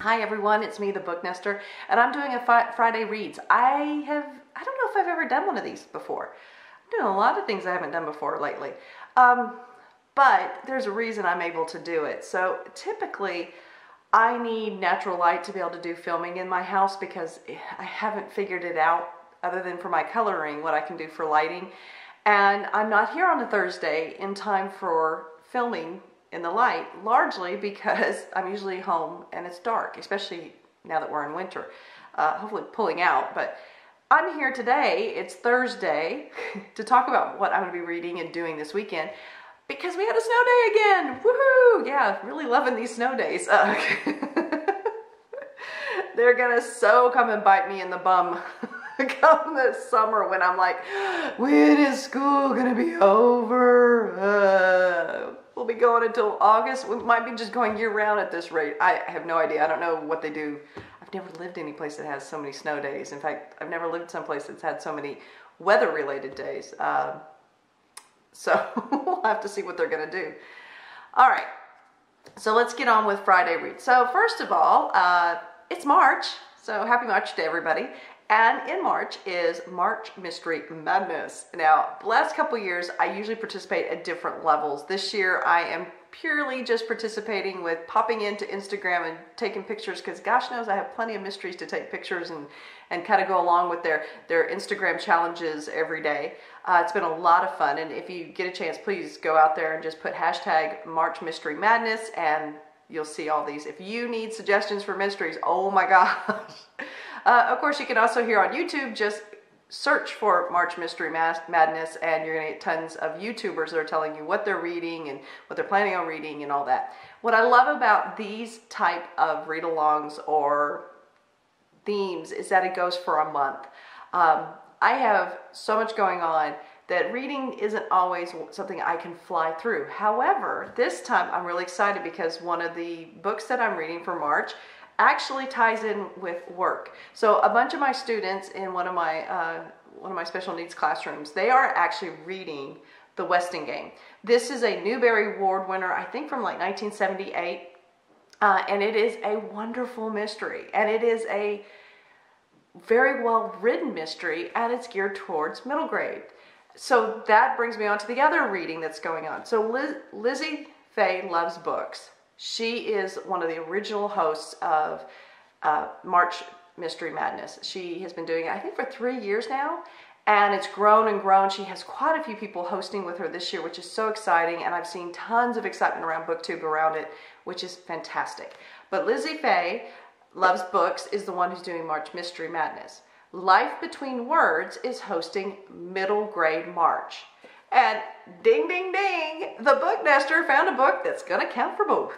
Hi everyone, it's me, the Booknester, and I'm doing a Friday Reads. I don't know if I've ever done one of these before. I'm doing a lot of things I haven't done before lately. But there's a reason I'm able to do it. So typically, I need natural light to be able to do filming in my house because I haven't figured it out other than for my coloring, what I can do for lighting. And I'm not here on a Thursday in time for filming in the light, largely because I'm usually home and it's dark, especially now that we're in winter, hopefully pulling out. But I'm here today, it's Thursday, to talk about what I'm going to be reading and doing this weekend because we had a snow day again. Woohoo! Yeah, really loving these snow days. They're going to so come and bite me in the bum come this summer when I'm like, when is school going to be over? We'll be going until August. We might be just going year round at this rate. I have no idea. I don't know what they do. I've never lived any place that has so many snow days. In fact, I've never lived someplace that's had so many weather-related days. So we'll have to see what they're going to do. All right. So let's get on with Friday Read. So first of all, it's March. So happy March to everybody. And in March is March Mystery Madness. Now, the last couple years, I usually participate at different levels. This year, I am purely just participating with popping into Instagram and taking pictures because gosh knows I have plenty of mysteries to take pictures and kind of go along with their Instagram challenges every day. It's been a lot of fun, and if you get a chance, please go out there and just put hashtag March Mystery Madness and you'll see all these. If you need suggestions for mysteries, oh my gosh. Of course, you can also hear on YouTube, just search for March Mystery Madness and you're going to get tons of YouTubers that are telling you what they're reading and what they're planning on reading and all that. What I love about these type of read-alongs or themes is that it goes for a month. I have so much going on that reading isn't always something I can fly through. However, this time I'm really excited because one of the books that I'm reading for March actually ties in with work. So a bunch of my students in one of my special needs classrooms, they are actually reading The Weston Game. This is a Newbery Award winner, I think from like 1978, and it is a wonderful mystery, and it is a very well written mystery, and it's geared towards middle grade. So that brings me on to the other reading that's going on. So Lizzie Faye loves books. She is one of the original hosts of March Mystery Madness. She has been doing it, I think, for 3 years now, and it's grown and grown. She has quite a few people hosting with her this year, which is so exciting, and I've seen tons of excitement around Booktube around it, which is fantastic. But Lizzie Faye Loves Books is the one who's doing March Mystery Madness. Life Between Words is hosting Middle Grade March. And ding, ding, ding, the Booknester found a book that's going to count for both.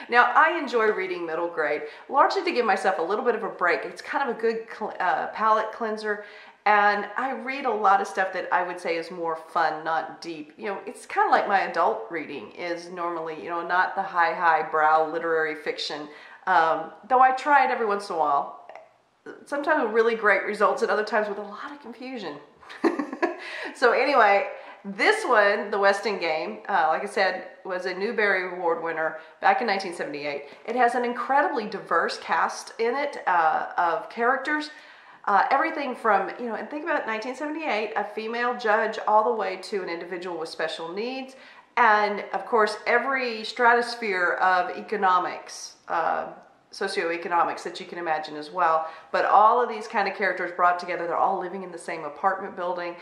Now, I enjoy reading middle grade, largely to give myself a little bit of a break. It's kind of a good palate cleanser, and I read a lot of stuff that I would say is more fun, not deep. You know, it's kind of like my adult reading is normally, you know, not the high brow literary fiction, though I try it every once in a while. Sometimes with really great results and other times with a lot of confusion. So anyway, this one, The Weston Game, like I said, was a Newbery Award winner back in 1978. It has an incredibly diverse cast in it of characters. Everything from, you know, and think about it, 1978, a female judge all the way to an individual with special needs. And of course, every stratosphere of economics, socioeconomics that you can imagine as well. But all of these kind of characters brought together, they're all living in the same apartment building.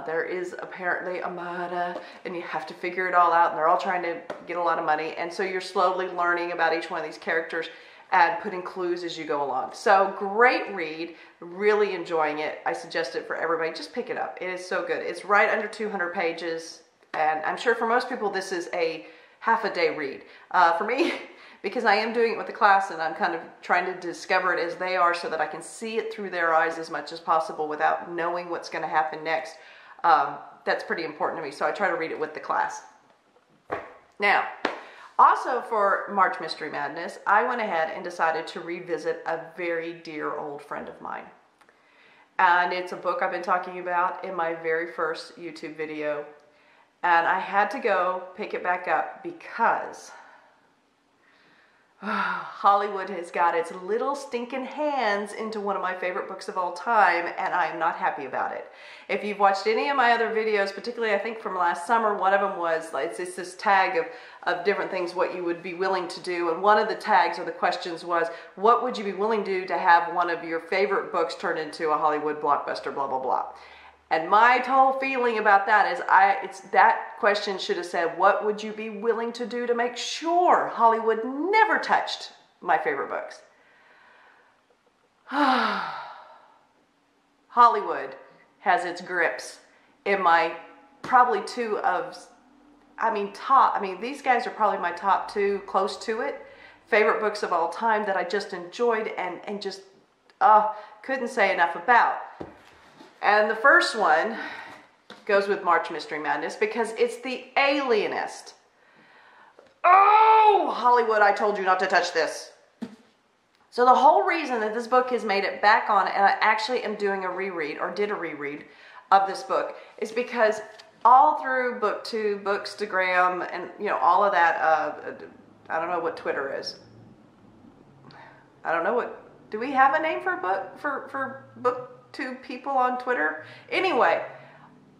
There is apparently a murder and you have to figure it all out, and they're all trying to get a lot of money. And so you're slowly learning about each one of these characters and putting clues as you go along. So great read, really enjoying it. I suggest it for everybody. Just pick it up. It is so good. It's right under 200 pages. And I'm sure for most people this is a half-a-day read. For me, because I am doing it with the class and I'm kind of trying to discover it as they are so that I can see it through their eyes as much as possible without knowing what's going to happen next. That's pretty important to me, so I try to read it with the class. Now, also for March Mystery Madness, I went ahead and decided to revisit a very dear old friend of mine. And it's a book I've been talking about in my very first YouTube video. And I had to go pick it back up because Hollywood has got its little stinking hands into one of my favorite books of all time, and I am not happy about it. If you've watched any of my other videos, particularly I think from last summer, one of them was, it's this tag of different things what you would be willing to do, and one of the tags or the questions was, what would you be willing to do to have one of your favorite books turned into a Hollywood blockbuster, blah, blah, blah. And my whole feeling about that is that question should have said, what would you be willing to do to make sure Hollywood never touched my favorite books? Hollywood has its grips in my probably these guys are probably my top two, close to it, favorite books of all time that I just enjoyed and just couldn't say enough about. And the first one goes with March Mystery Madness because it's the Alienist. Oh, Hollywood, I told you not to touch this. So the whole reason that this book has made it back on, and I actually am doing a reread, or did a reread of this book, is because all through Booktube, Bookstagram, and all of that, I don't know what Twitter is. I don't know what, do we have a name for a book, for Booktube people on Twitter? Anyway,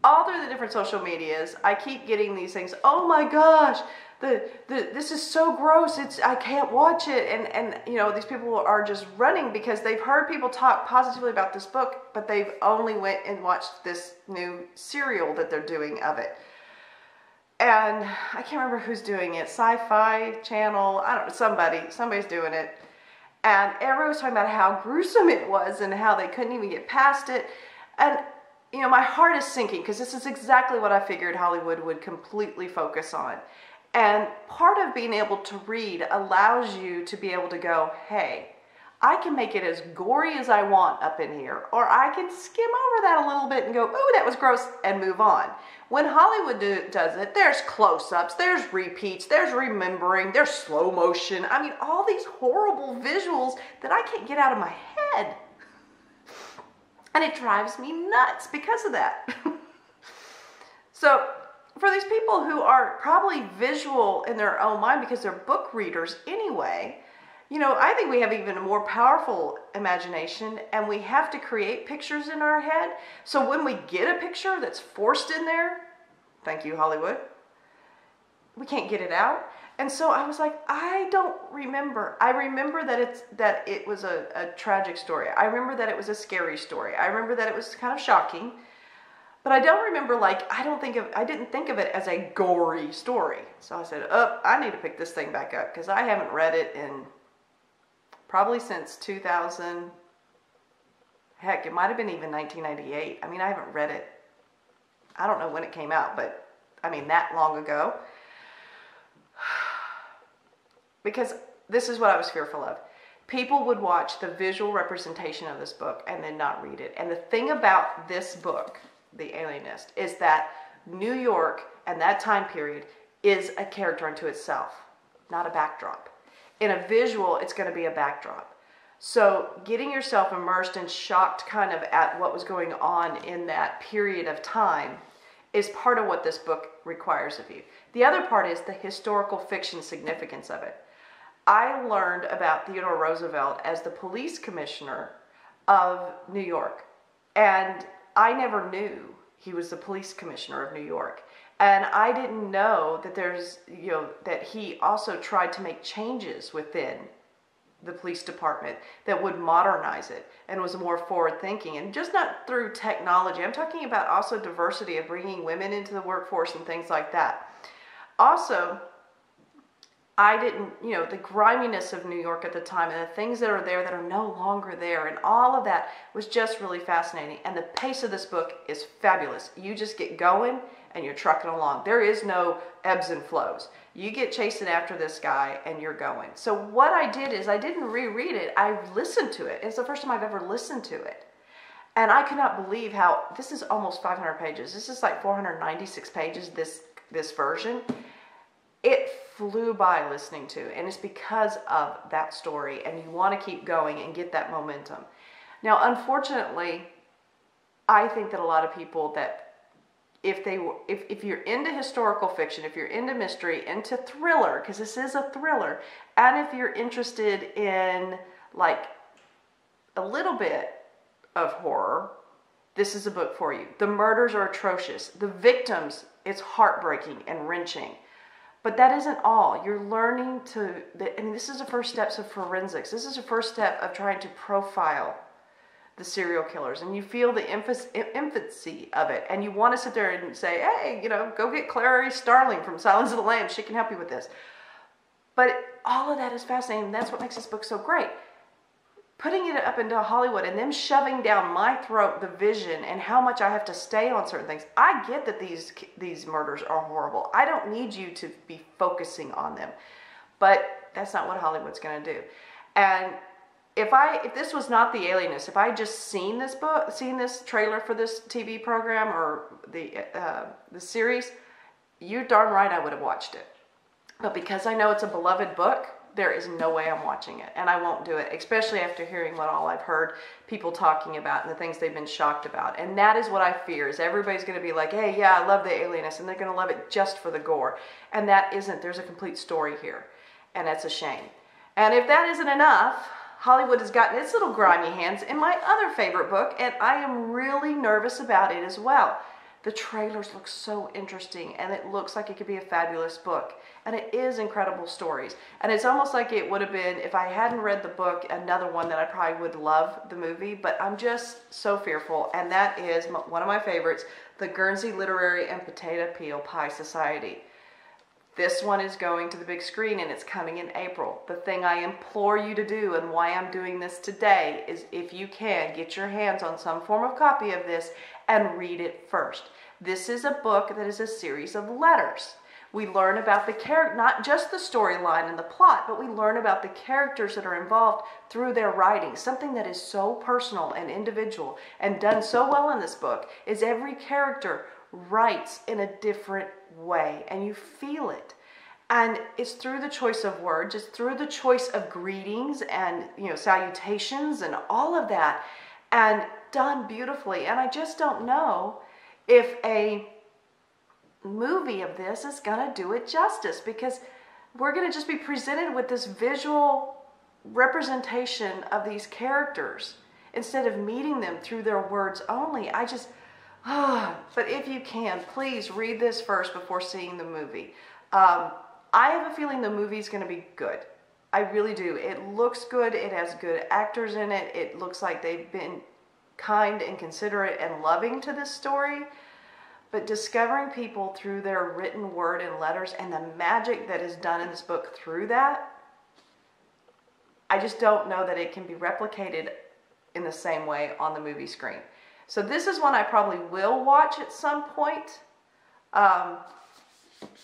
all through the different social medias, I keep getting these things, oh my gosh, this is so gross, I can't watch it, and these people are just running because they've heard people talk positively about this book, but they've only went and watched this new serial that they're doing of it. And I can't remember who's doing it, Sci-Fi Channel, I don't know, somebody's doing it. And everyone was talking about how gruesome it was and how they couldn't even get past it. And, my heart is sinking because this is exactly what I figured Hollywood would completely focus on. And part of being able to read allows you to be able to go, hey, I can make it as gory as I want up in here, or I can skim over that a little bit and go, ooh, that was gross, and move on. When Hollywood does it, there's close-ups, there's repeats, there's remembering, there's slow motion. I mean, all these horrible visuals that I can't get out of my head. And it drives me nuts because of that. So, for these people who are probably visual in their own mind because they're book readers anyway, I think we have even a more powerful imagination, and we have to create pictures in our head. So when we get a picture that's forced in there, thank you, Hollywood, we can't get it out. And so I was like, I don't remember. I remember that it was a tragic story. I remember that it was a scary story. I remember that it was kind of shocking. But I don't remember, I didn't think of it as a gory story. So I said, I need to pick this thing back up because I haven't read it in probably since 2000, heck, it might have been even 1998. I mean, I haven't read it. I don't know when it came out, but I mean, that long ago. Because this is what I was fearful of. People would watch the visual representation of this book and then not read it. And the thing about this book, The Alienist, is that New York and that time period is a character unto itself, not a backdrop. In a visual, it's going to be a backdrop. So getting yourself immersed and shocked kind of at what was going on in that period of time is part of what this book requires of you. The other part is the historical fiction significance of it. I learned about Theodore Roosevelt as the police commissioner of New York, and I never knew he was the police commissioner of New York. And I didn't know that that he also tried to make changes within the police department that would modernize it and was more forward thinking, and just not through technology. I'm talking about also diversity of bringing women into the workforce and things like that. Also, I didn't, the griminess of New York at the time and the things that are there that are no longer there, and all of that was just really fascinating. And the pace of this book is fabulous. You just get going and you're trucking along. There is no ebbs and flows. You get chasing after this guy and you're going. So what I did is I didn't reread it. I listened to it. It's the first time I've ever listened to it. And I could not believe how, this is almost 500 pages. This is like 496 pages, this version. It flew by listening to, and it's because of that story, and you want to keep going and get that momentum. Now, unfortunately, I think that a lot of people that if you're into historical fiction, if you're into mystery, into thriller, because this is a thriller, and if you're interested in like a little bit of horror, this is a book for you. The murders are atrocious. The victims, it's heartbreaking and wrenching. But that isn't all. You're learning this is the first steps of forensics. This is the first step of trying to profile the serial killers. And you feel the infancy of it. And you want to sit there and say, hey, go get Clarice Starling from Silence of the Lambs. She can help you with this. But all of that is fascinating. That's what makes this book so great. Putting it up into Hollywood and them shoving down my throat the vision and how much I have to stay on certain things. I get that these murders are horrible. I don't need you to be focusing on them. But that's not what Hollywood's going to do. And if this was not The Alienist, if I had just seen this trailer for this TV program or the series, you're darn right I would have watched it. But because I know it's a beloved book, there is no way I'm watching it, and I won't do it, especially after hearing what all I've heard people talking about and the things they've been shocked about. And that is what I fear, is everybody's going to be like, hey, yeah, I love The Alienist, and they're going to love it just for the gore. And that isn't. There's a complete story here, and that's a shame. And if that isn't enough, Hollywood has gotten its little grimy hands in my other favorite book, and I am really nervous about it as well. The trailers look so interesting, and it looks like it could be a fabulous book. And it is incredible stories. And it's almost like it would have been, if I hadn't read the book, another one that I probably would love the movie. But I'm just so fearful. And that is one of my favorites, the Guernsey Literary and Potato Peel Pie Society. This one is going to the big screen, and it's coming in April. The thing I implore you to do, and why I'm doing this today, is if you can, get your hands on some form of copy of this and read it first. This is a book that is a series of letters. We learn about the character, not just the storyline and the plot, but we learn about the characters that are involved through their writing. Something that is so personal and individual and done so well in this book is every character writes in a different way, and you feel it. And it's through the choice of words, it's through the choice of greetings and salutations and all of that, and done beautifully. And I just don't know if a movie of this is gonna do it justice, because we're gonna just be presented with this visual representation of these characters instead of meeting them through their words only. But if you can, please read this first before seeing the movie. I have a feeling the movie's gonna be good. I really do. It looks good. It has good actors in it. It looks like they've been kind and considerate and loving to this story. But discovering people through their written word and letters and the magic that is done in this book through that, I just don't know that it can be replicated in the same way on the movie screen. So this is one I probably will watch at some point. I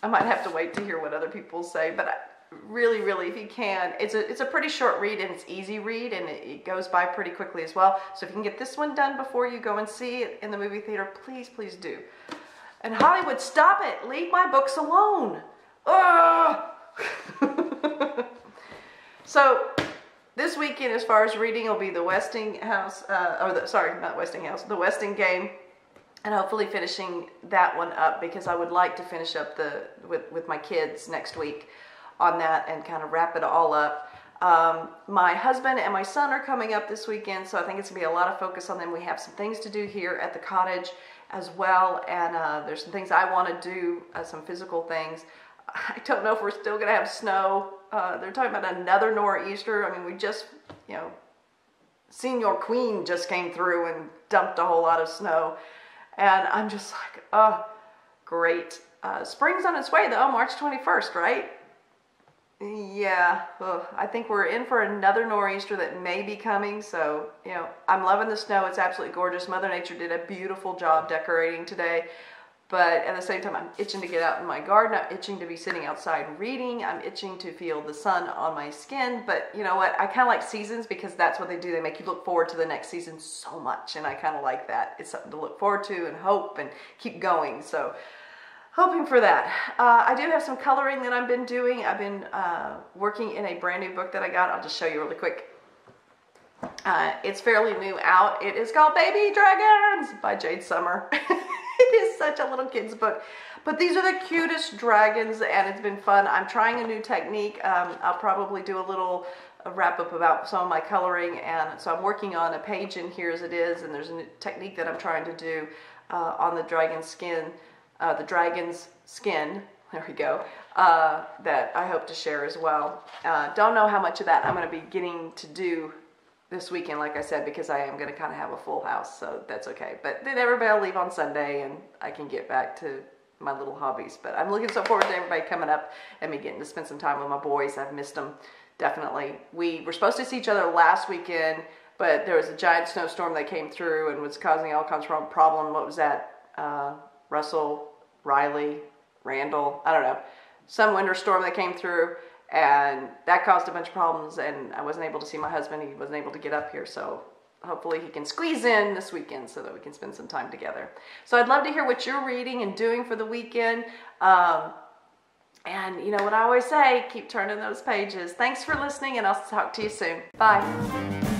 might have to wait to hear what other people say, but really, if you can, it's a pretty short read, and it's easy read, and it goes by pretty quickly as well. So if you can get this one done before you go and see it in the movie theater, please do. And Hollywood, stop it! Leave my books alone! So this weekend, as far as reading, will be the Westinghouse, the Westingame. And hopefully finishing that one up, because I would like to finish up with my kids next week on that and kind of wrap it all up. My husband and my son are coming up this weekend, so I think it's going to be a lot of focus on them. We have some things to do here at the cottage as well, and there's some things I want to do, some physical things. I don't know if we're still going to have snow. They're talking about another nor'easter. I mean, we just, Senior Queen just came through and dumped a whole lot of snow. And I'm just like, oh, great. Spring's on its way, though, March 21st, right? Yeah, I think we're in for another nor'easter that may be coming. So, I'm loving the snow. It's absolutely gorgeous. Mother Nature did a beautiful job decorating today. But at the same time, I'm itching to get out in my garden. I'm itching to be sitting outside reading. I'm itching to feel the sun on my skin. But you know what? I kind of like seasons, because that's what they do. They make you look forward to the next season so much. And I kind of like that. It's something to look forward to and hope and keep going. So hoping for that. I do have some coloring that I've been doing. I've been working in a brand new book that I got. I'll just show you really quick. It's fairly new out. It is called Baby Dragons by Jade Summer. I is such a little kid's book. But these are the cutest dragons, and it's been fun. I'm trying a new technique. I'll probably do a little wrap up about some of my coloring, and so I'm working on a page in here as it is, and there's a new technique that I'm trying to do on the dragon's skin, there we go, that I hope to share as well. Don't know how much of that I'm going to be getting to do this weekend, like I said, because I am going to kind of have a full house, so that's okay. But then everybody will leave on Sunday, and I can get back to my little hobbies. But I'm looking so forward to everybody coming up and me getting to spend some time with my boys. I've missed them, definitely. We were supposed to see each other last weekend, but there was a giant snowstorm that came through and was causing all kinds of problems. What was that? Russell, Riley, Randall, I don't know. Some winter storm that came through, and that caused a bunch of problems, and I wasn't able to see my husband. He wasn't able to get up here, so hopefully he can squeeze in this weekend so that we can spend some time together. So I'd love to hear what you're reading and doing for the weekend. And you know what I always say, keep turning those pages. Thanks for listening, and I'll talk to you soon. Bye.